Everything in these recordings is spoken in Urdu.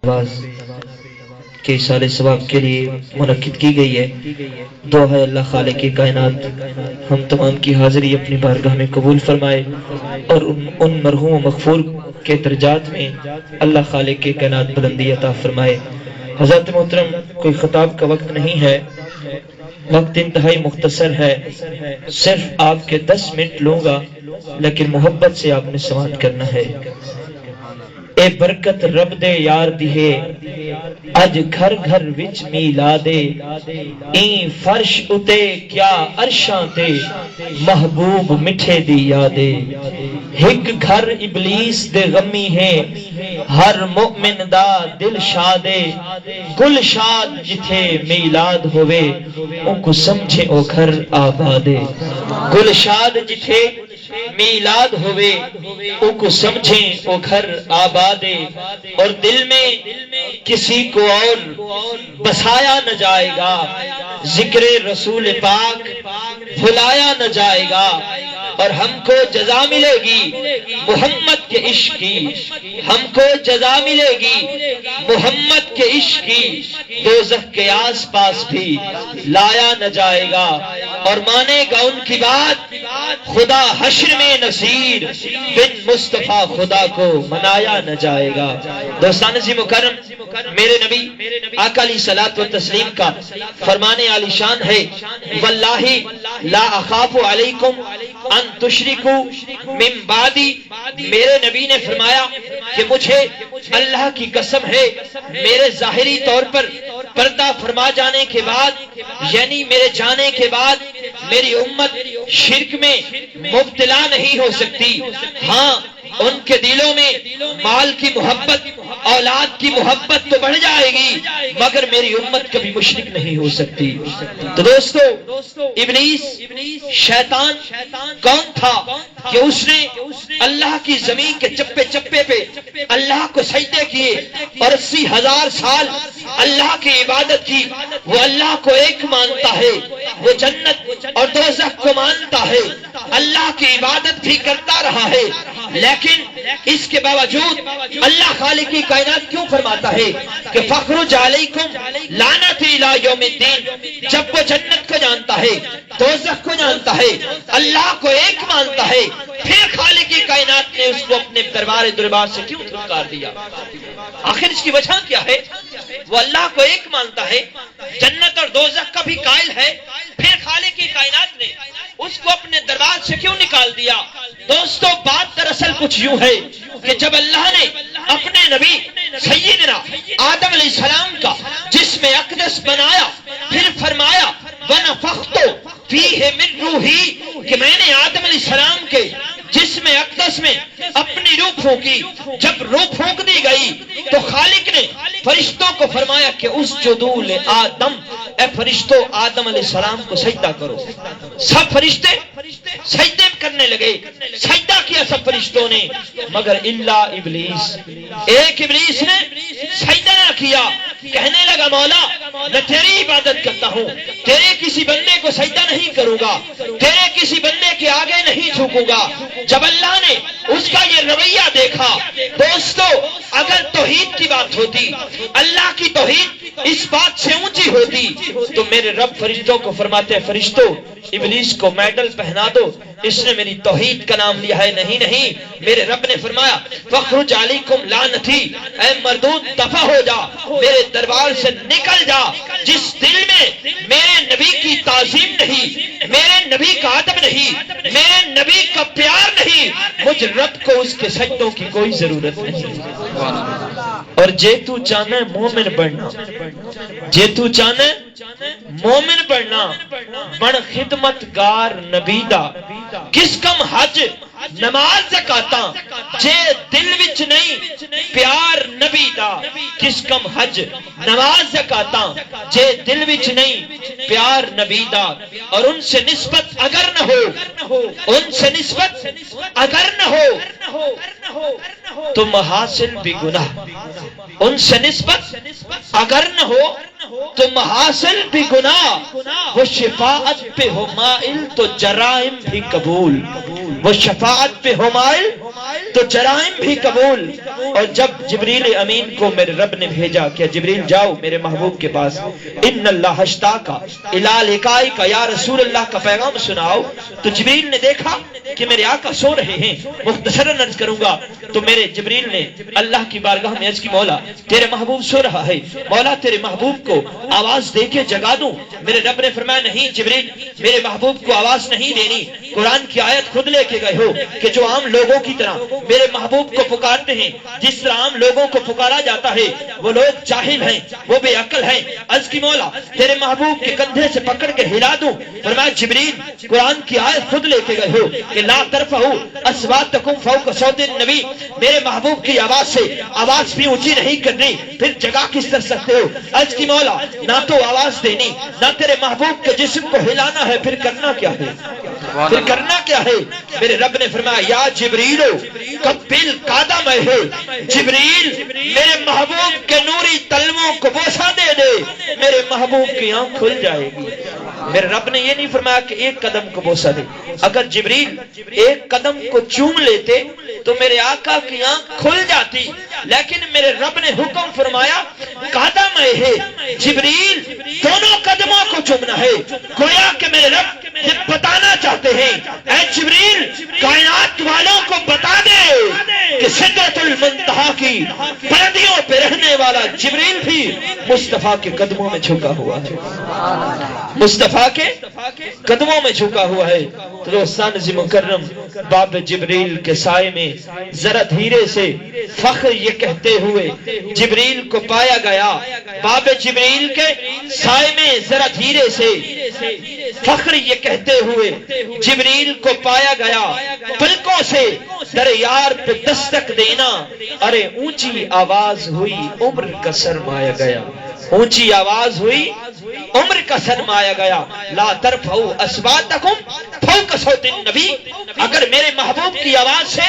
نواز کے اِیصال ثواب کے لیے منعقد کی گئی ہے۔ دعا ہے اللہ خالق کائنات ہم تمام کی حاضری اپنی بارگاہ میں قبول فرمائے اور ان مرحوم و مغفور کے درجات میں اللہ خالق کائنات بلندی عطا فرمائے۔ حضرت محترم، کوئی خطاب کا وقت نہیں ہے، وقت انتہائی مختصر ہے، صرف آپ کے 10 منٹ لوں گا، لیکن محبت سے آپ نے سماعت کرنا ہے۔ اے برکت رب دے یار دیے اج گھر گھر وچ میلادے این فرش اتے کیا عرشاں تے محبوب مٹھے دی یادے ہک گھر ابلیس دے غمی ہے ہر مومن دا دل شادے گل شاد جتھے میلاد ہوئے ان کو سمجھے او گھر آبادے گل شاد جتھے میلاد ہوئے او کو سمجھیں او گھر آبادے اور دل میں کسی کو اور بسایا نہ جائے گا ذکر رسول پاک بھلایا نہ جائے گا اور ہم کو جزا ملے گی محمد کے عشق کی ہم کو جزا ملے گی محمد کے عشق کی دوزخ کے آس پاس بھی لایا نہ جائے گا اور مانے گا ان کی بات خدا حشر میں نصیر بن مصطفیٰ خدا کو منایا نہ جائے گا۔ دوستان عزیز مکرم، میرے نبی آقا علیہ الصلوۃ والتسلیم کا فرمان عالی شان ہے واللہ لا اخاف علیکم ان تشرکو من بعدی، میرے نبی نے فرمایا کہ مجھے اللہ کی قسم ہے میرے ظاہری طور پر پردہ فرما جانے کے بعد یعنی میرے جانے کے بعد میری امت شرک میں مبتلا نہیں ہو سکتی۔ ہاں ان کے دلوں میں مال کی محبت اولاد کی محبت تو بڑھ جائے گی مگر میری امت کبھی مشرک نہیں ہو سکتی۔ تو دوستو، ابلیس شیطان کون تھا کہ اس نے اللہ کی زمین کے چپے چپے پہ اللہ کو سجدے کیے اور 80,000 سال اللہ کی عبادت کی۔ وہ اللہ کو ایک مانتا ہے، وہ جنت اور دوزخ کو مانتا ہے، اللہ کی عبادت بھی کرتا رہا ہے، لیکن اس کے باوجود اللہ خالق کی کائنات کیوں فرماتا ہے کہ فخرج علیکم لعنتی الی یوم الدین؟ جب وہ جنت کو جانتا ہے، دوزخ کو جانتا ہے، اللہ کو ایک مانتا ہے، پھر خالق کی کائنات نے اس کو اپنے دربار سے کیوں دھتکار دیا؟ آخر اس کی وجہ کیا ہے؟ وہ اللہ کو ایک مانتا ہے، جنت اور دوزخ کا بھی قائل ہے، پھر خالق کی کائنات نے اس کو اپنے دربار سے کیوں نکال دیا؟ دوستو، بات دراصل کچھ یوں ہے کہ جب اللہ نے اپنے نبی سیدنا آدم علیہ السلام کا جسم اقدس بنایا، پھر فرمایا وَنَفَخْتُ فِيهِ مِن رُوحِي کہ میں نے آدم علیہ السلام کے جسم اقدس میں اپنی روح پھونکی۔ جب روح پھونک دی گئی تو خالق نے فرشتوں کو فرمایا کہ اسجدوا لآدم، اے فرشتوں آدم علیہ السلام کو سجدہ کرو۔ سب فرشتے سجدے کرنے لگے، سجدہ کیا سب فرشتوں نے مگر الا ابلیس، ایک ابلیس نے سجدہ نہ کیا۔ کہنے لگا مولا میں تیری عبادت کرتا ہوں، تیرے کسی بندے کو سجدہ نہیں کروں گا، تیرے کسی بندے کے آگے نہیں جھکوں گا۔ جب اللہ نے اس کا یہ رویہ دیکھا، دوستو اگر توحید کی بات ہوتی، اللہ کی توحید اس بات سے اونچی ہوتی تو میرے رب فرشتوں کو فرماتے ہیں فرشتوں ابلیس کو میڈل پہنا دو، اس نے میری توحید کا نام لیا ہے۔ نہیں، میرے رب نے فرمایا فخرج علیکم لعنتی، اے مردود دفع ہو جا، میرے دربار سے نکل جا۔ جس دل میں میرے نبی کی تعظیم نہیں، میرے نبی کا ادب نہیں، میرے نبی کا پیار نہیں، مجھ رب کو اس کے سجدوں کی کوئی ضرورت نہیں۔ اور جے تو چاہنا ہے مومن بننا، جے تو چاہنا ہے مومن بننا، بڑھ خدمت گار نبی دا، کس کم حج نماز زکاتاں، جے دل وچ نہیں پیار نبی دا، کس کم حج نماز زکاتاں، جے دل وچ نہیں پیار نبی دا۔ اور ان سے نسبت اگر نہ ہو، ان سے نسبت اگر نہ ہو تو محاسن بھی گناہ، ان سے نسبت اگر نہ ہو تو محاسن بھی گناہ، وہ شفاعت پہ ہو مائل تو جرائم بھی قبول، وہ شفاعت پہ ہمائل تو جرائم بھی قبول. اور جب جبریل امین کو میرے رب نے بھیجا کہ جبریل جاؤ میرے محبوب کے پاس، ان اللہ اشتاق الی لقائک یا رسول اللہ کا پیغام سناؤ، تو جبریل نے دیکھا کہ میرے آقا سو رہے ہیں. مختصراً عرض کروں گا تو میرے جبریل نے اللہ کی بارگاہ میں عرض کی مولا تیرے محبوب سو رہا ہے، مولا تیرے محبوب کو آواز دے کے جگا دوں. میرے رب نے فرمایا نہیں جبریل، میرے محبوب کو آواز نہیں دینی. قرآن کی آیت خود لے کے گئے ہو کہ جو عام لوگوں کی طرح میرے محبوب کو پکارتے ہیں، جس طرح عام لوگوں کو پکارا جاتا ہے، وہ لوگ جاہل ہیں، وہ بے عقل ہیں. عرض کی مولا تیرے محبوب کے کندھے سے پکڑ کے ہلا دوں. فرمایا جبریل قرآن کی آیت خود لے کے گئے ہو کہ لا ترفعوا اصواتکم فوق صوت النبی، میرے محبوب کی آواز سے آواز بھی اونچی نہیں کرنی. پھر جگہ کس طرح سکتے ہو؟ عرض کی مولا نہ تو آواز دینی نہ تیرے محبوب کے جسم کو ہلانا ہے، پھر کرنا کیا ہے؟ پھر کرنا کیا ہے؟ میرے رب نے فرمایا یا جبریل قبل قدم ہے، جبریل میرے محبوب کے نوری تلووں کو بوسہ دے دے، میرے محبوب کی آنکھ کھل جائے گی. میرے رب نے یہ نہیں فرمایا کہ ایک قدم کو بوسہ دے. اگر جبریل ایک قدم کو چوم لیتے تو میرے آقا کی آنکھ کھل جاتی، لیکن میرے رب نے حکم فرمایا قدم ہے، جبریل دونوں قدموں کو چومنا ہے. گویا کہ میرے رب یہ بتانا چاہتے ہیں اے جبریل کائنات والوں کو بتا دے کہ سدرۃ المنتہا کی پردیوں پہ رہنے والا جبریل بھی مصطفیٰ کے قدموں میں جھکا ہوا ہے، مصطفیٰ کے قدموں میں جھکا ہوا ہے. تو دوستان مکرم باب جبریل کے سائے میں ذرا دھیرے سے فخر یہ کہتے ہوئے جبریل کو پایا گیا، باب جبریل کے سائے میں ذرا دھیرے سے فخر یہ کہتے ہوئے جبریل کو پایا گیا، پلکوں سے در یار پہ دستک دینا، ارے اونچی آواز ہوئی عمر کا سرمایا گیا، اونچی آواز ہوئی عمر کا سرمایا گیا. لا ترفعوا اصواتکم فوق صوت النبی، اگر میرے محبوب کی آواز سے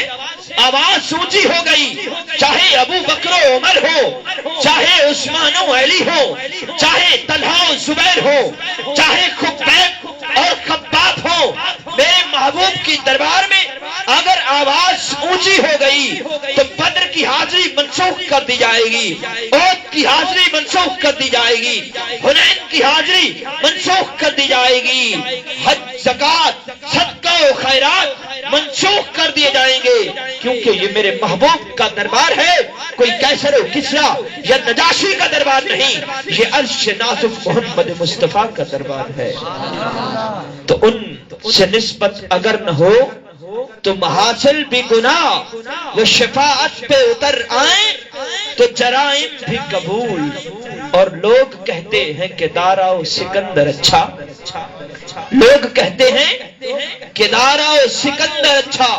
آواز اونچی ہو گئی، چاہے ابو بکر و عمر ہو، چاہے عثمان و علی ہو، چاہے طلحہ و زبیر ہو، چاہے خبیب اور خباب ہو، میرے محبوب کی دربار میں اگر آواز اونچی ہو گئی تو بدر کی حاضری منسوخ کر دی جائے گی، احد کی حاضری منسوخ کر دی جائے گی، حنین کی حاضری منسوخ کر دی جائے گی، حج زکات صدقہ و خیرات منسوخ کر دیے جائیں گے، کیونکہ یہ میرے محبوب کا دربار ہے، کوئی کیسر و کسرا یا نجاشی کا دربار نہیں، یہ عرش نازف محمد مصطفیٰ کا دربار ہے. تو ان سے نسبت اگر نہ ہو تو محاصل بھی گناہ، وہ شفاعت پہ اتر آئیں تو جرائم بھی قبول. اور لوگ کہتے ہیں کہ دارا و سکندر اچھا، لوگ کہتے ہیں کہ دارا و سکندر اچھا،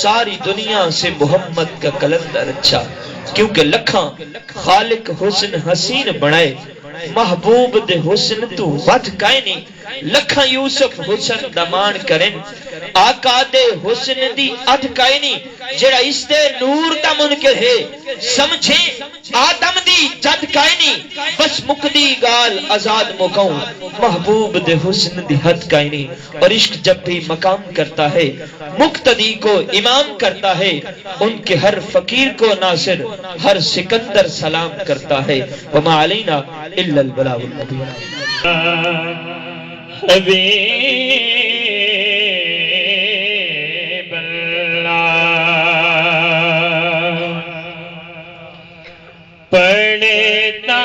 ساری دنیا سے محمد کا کلندر اچھا. کیونکہ لکھاں خالق حسن حسین بنائے، محبوب دے حسن تو ود کائنی، لکھاں یوسف حسن دمان کرن، آقا دے حسن دی اد کائنی. جڑا اس دے نور دا منکر ہے سمجھیں آدم دی جد کائنی، بس مقدی گال آزاد مکاؤں، محبوب دے حسن دی حد کائنی. اور عشق جب بھی مقام کرتا ہے مقتدی کو امام کرتا ہے، ان کے ہر فقیر کو ناصر، ہر سکندر سلام کرتا ہے. وما علینا الا البلاغ المبین. حبیب اللہ پڑھتا